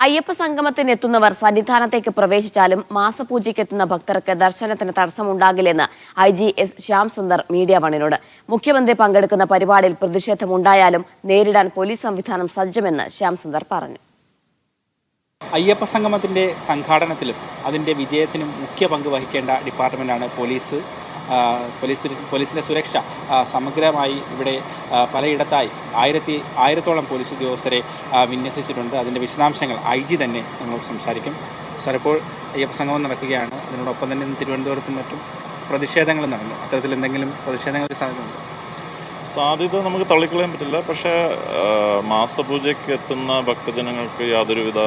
അയ്യപ്പ സംഗമത്തിനെത്തുന്നവർ സന്നിധാനത്തേക്ക് പ്രവേശിച്ചാലും മാസപൂജയ്ക്കെത്തുന്ന ഭക്തർക്ക് ദർശനത്തിന് തടസ്സമുണ്ടാകില്ലെന്ന് IG S ശ്യാംസുന്ദർ മീഡിയ വണിനോട്. മുഖ്യമന്ത്രി പങ്കെടുക്കുന്ന പരിപാടിയിൽ പ്രതിഷേധമുണ്ടായാലും നേരിടാൻ പോലീസ് സംവിധാനം സജ്ജമെന്ന് ശ്യാംസുന്ദർ പറഞ്ഞു. അയ്യപ്പ സംഗമത്തിന്റെ സംഘാടനത്തിലും അതിന്റെ വിജയത്തിനും മുഖ്യ പങ്ക് വഹിക്കേണ്ട ഡിപ്പാർട്ട്മെന്റാണ് പോലീസ്. പോലീസിന്റെ സുരക്ഷ സമഗ്രമായി ഇവിടെ പലയിടത്തായി ആയിരത്തോളം പോലീസ് ഉദ്യോഗസ്ഥരെ വിന്യസിച്ചിട്ടുണ്ട്. അതിൻ്റെ വിശദാംശങ്ങൾ IG തന്നെ നമ്മൾ സംസാരിക്കും. സാർ, ഇപ്പോൾ അയ്യപ്പ സംഗമം നടക്കുകയാണ്. അതിനോടൊപ്പം തന്നെ തിരുവനന്തപുരത്തും മറ്റും പ്രതിഷേധങ്ങൾ നടന്നു. അത്തരത്തിൽ എന്തെങ്കിലും പ്രതിഷേധങ്ങൾക്ക് സാധ്യതയുണ്ടോ? സാധ്യത നമുക്ക് തള്ളിക്കളയാൻ പറ്റില്ല. പക്ഷേ മാസപൂജയ്ക്ക് എത്തുന്ന ഭക്തജനങ്ങൾക്ക് യാതൊരുവിധ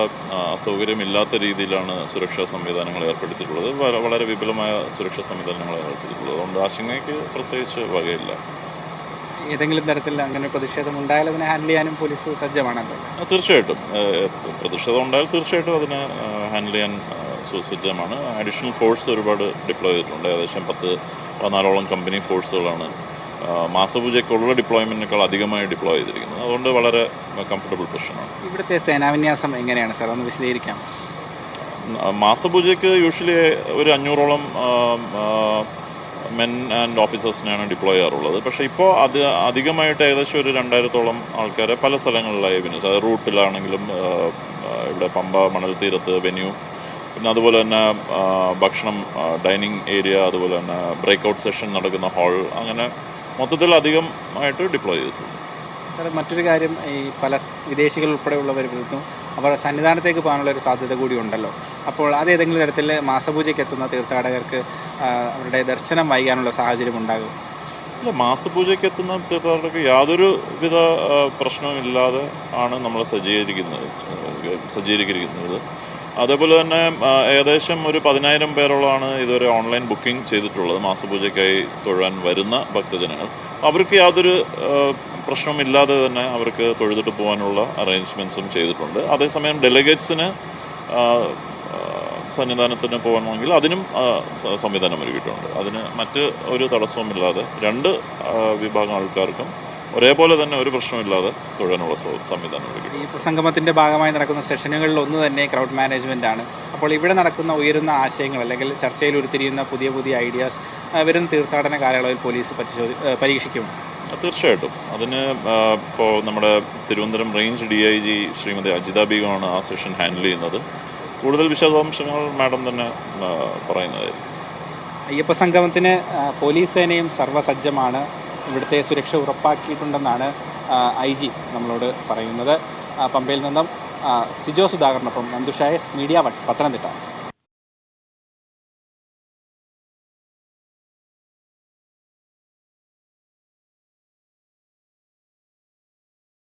അസൗകര്യമില്ലാത്ത രീതിയിലാണ് സുരക്ഷാ സംവിധാനങ്ങൾ ഏർപ്പെടുത്തിയിട്ടുള്ളത്. വളരെ വിപുലമായ സുരക്ഷാ സംവിധാനങ്ങൾ ഏർപ്പെടുത്തിയിട്ടുള്ളത്. അതുകൊണ്ട് ആശങ്കയ്ക്ക് പ്രത്യേകിച്ച് വകയില്ല. ഏതെങ്കിലും തരത്തിൽ അങ്ങനെ പ്രതിഷേധം ഉണ്ടായാൽ അതിനെ ഹാൻഡിൽ ചെയ്യാനും പോലീസ് സജ്ജമാണല്ലോ? തീർച്ചയായിട്ടും പ്രതിഷേധം ഉണ്ടായാൽ തീർച്ചയായിട്ടും അതിനെ ഹാൻഡിൽ ചെയ്യാൻ സജ്ജമാണ്. അഡീഷണൽ ഫോഴ്സ് ഒരുപാട് ഡിപ്ലോയ് ചെയ്തിട്ടുണ്ട്. ഏകദേശം 14 കമ്പനി ഫോഴ്സുകളാണ് മാസപൂജയ്ക്കുള്ള ഡിപ്ലോയ്മെൻറ്റിനേക്കാൾ അധികമായി ഡിപ്ലോയ് ചെയ്തിരിക്കുന്നത്. അതുകൊണ്ട് വളരെ കംഫർട്ടബിൾ പൊസിഷനാണ്. ഇവിടുത്തെ സേനാവിന്യാസം എങ്ങനെയാണ് സാർ, ഒന്ന് വിശദീകരിക്കാം? മാസപൂജയ്ക്ക് യൂഷ്വലി ഒരു 500ഓളം മെൻ ആൻഡ് ഓഫീസേഴ്സിനെയാണ് ഡിപ്ലോയ് ചെയ്യാറുള്ളത്. പക്ഷേ ഇപ്പോൾ അത് അധികമായിട്ട് ഏകദേശം ഒരു 2000ഓളം ആൾക്കാരെ പല സ്ഥലങ്ങളിലായി വിന്യസിച്ചു. അത് റൂട്ടിലാണെങ്കിലും ഇവിടെ പമ്പ മണൽ തീരത്ത് വെന്യൂ, പിന്നെ അതുപോലെ തന്നെ ഭക്ഷണം ഡൈനിങ് ഏരിയ, അതുപോലെ തന്നെ ബ്രേക്ക്ഔട്ട് സെഷൻ നടക്കുന്ന ഹാൾ, അങ്ങനെ മൊത്തത്തിൽ അധികമായിട്ട് ഡിപ്ലോയ് ചെയ്തിട്ടുണ്ട്. സാർ, മറ്റൊരു കാര്യം, ഈ പല വിദേശികൾ ഉൾപ്പെടെയുള്ളവർ വരുന്നു. അവർ സന്നിധാനത്തേക്ക് പോകാനുള്ള ഒരു സാധ്യത കൂടി ഉണ്ടല്ലോ. അപ്പോൾ അത് ഏതെങ്കിലും തരത്തിൽ മാസപൂജയ്ക്ക് എത്തുന്ന തീർത്ഥാടകർക്ക് അവരുടെ ദർശനം വൈകാനുള്ള സാഹചര്യം ഉണ്ടാകും? ഇല്ല, മാസപൂജയ്ക്ക് എത്തുന്ന തീർത്ഥാടകർക്ക് യാതൊരു വിധ പ്രശ്നവുമില്ലാതെ ആണ് നമ്മൾ സജ്ജീകരിക്കുന്നത്. അതേപോലെ തന്നെ ഏകദേശം ഒരു 10,000 പേരോളമാണ് ഇതുവരെ ഓൺലൈൻ ബുക്കിംഗ് ചെയ്തിട്ടുള്ളത് മാസപൂജയ്ക്കായി തൊഴാൻ വരുന്ന ഭക്തജനങ്ങൾ. അവർക്ക് യാതൊരു പ്രശ്നമില്ലാതെ തന്നെ അവർക്ക് തൊഴുതിട്ട് പോകാനുള്ള അറേഞ്ച്മെൻറ്റ്സും ചെയ്തിട്ടുണ്ട്. അതേസമയം ഡെലിഗേറ്റ്സിന് സന്നിധാനത്തിന് പോകണമെങ്കിൽ അതിനും സംവിധാനം ഒരുക്കിയിട്ടുണ്ട്. അതിന് മറ്റ് ഒരു തടസ്സവുമില്ലാതെ 2 വിഭാഗം ആൾക്കാർക്കും ഒരേപോലെ തന്നെ ഒരു പ്രശ്നമില്ലാതെ തൊഴാനുള്ള സംവിധാനം ഒരുക്കി. ഈ സംഗമത്തിൻ്റെ ഭാഗമായി നടക്കുന്ന സെഷനുകളിൽ ഒന്ന് തന്നെ ക്രൗഡ് മാനേജ്മെൻ്റ് ആണ്. അപ്പോൾ ഇവിടെ നടക്കുന്ന ഉയരുന്ന ആശയങ്ങൾ അല്ലെങ്കിൽ ചർച്ചയിൽ ഉരുത്തിരിയുന്ന പുതിയ ഐഡിയാസ് വരുന്ന തീർത്ഥാടന കാലയളവിൽ പോലീസ് പരീക്ഷിക്കും? തീർച്ചയായിട്ടും. അതിന് ഇപ്പോൾ നമ്മുടെ തിരുവനന്തപുരം റേഞ്ച് DIG ശ്രീമതി അജിത ബീഗമാണ് ആ സെഷൻ ഹാൻഡിൽ ചെയ്യുന്നത്. കൂടുതൽ വിശദാംശങ്ങൾ മാഡം തന്നെ പറയുന്നതായിരിക്കും. അയ്യപ്പ സംഗമത്തിന് പോലീസ് സേനയും സർവ്വസജ്ജമാണ്. ഇവിടുത്തെ സുരക്ഷ ഉറപ്പാക്കിയിട്ടുണ്ടെന്നാണ് IG നമ്മളോട് പറയുന്നത്. പമ്പയിൽ നിന്നും സിജോ സുധാകരനൊപ്പം നന്ദുഷായസ്, മീഡിയ 1, പത്തനംതിട്ട.